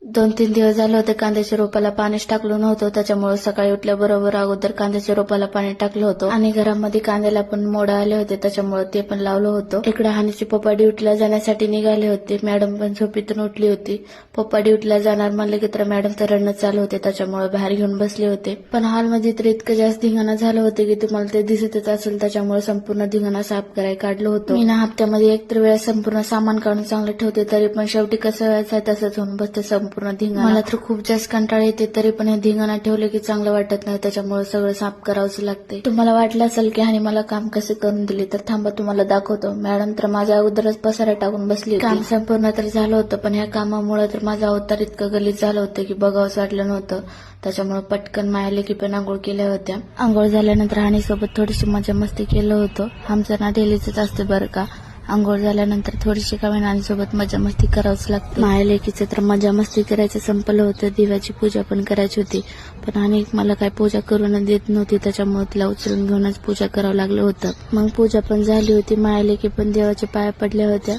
2-3 दिवस झाले होते कांद्याच्या रोपाला पाणीच टाकलं नव्हतं, त्याच्यामुळे सकाळी उठल्याबरोबर अगोदर कांद्याच्या रोपाला पाणी टाकलं होतं आणि घरामध्ये कांद्याला पण मोड आले होते, त्याच्यामुळे ते पण लावलं होतं. इकडे हानीचे पप्पा ड्युटीला जाण्यासाठी निघाले होते. मॅडम पण झोपेतून उठली होती. पप्पा ड्युटीला जाणार म्हणले की तर मॅडम तर रडणं चालू होते, त्याच्यामुळे बाहेर घेऊन बसले होते. पण हॉलमध्ये तर इतकं जास्त धिंगाणा झालं होतं की तुम्हाला ते दिसतच असेल, त्याच्यामुळे संपूर्ण धिंगाणा साफ करायला काढलं होतं. मी ना हप्त्यामध्ये एकतर वेळेस संपूर्ण सामान काढून चांगलं ठेवते, तरी पण शेवटी कसं व्हायचं तसंच होऊन बसते संपूर्ण धिंगाणा. मला तर खूप जास्त कंटाळा येते, तरी पण हे धिंगाणा ठेवले की चांगलं वाटत नाही, त्याच्यामुळे सगळं साफ करावंच लागते. तुम्हाला वाटलं असेल की हानी मला काम कसे करून दिले, तर थांबा तुम्हाला दाखवतो. मॅडम तर माझ्या अगोदरच पसारा टाकून बसली होती. काम संपूर्ण तर झालं होतं, पण ह्या कामामुळे तर माझं अवतार इतकं गलीत झालं होतं की बघावंच वाटलं नव्हतं. त्याच्यामुळे पटकन माया लेकी पण आंघोळ केल्या होत्या. आंघोळ झाल्यानंतर हानीसोबत थोडीशी मजा मस्ती केलं होतं. आमचं ना डेलीच असते बरं का. आंघोळ झाल्यानंतर थोडीशी कामिनांसोबत मजा मस्ती करावंच लागते. माया लेकीचं तर मजा मस्ती करायचं संपलं होतं. देवाची पूजा पण करायची होती, पण आणि मला काय पूजा करून देत नव्हती, त्याच्यामुळे तिला उचलून घेऊनच पूजा करावं लागलं होतं. मग पूजा पण झाली होती. माया लेकी पण देवाच्या पाया पडल्या होत्या.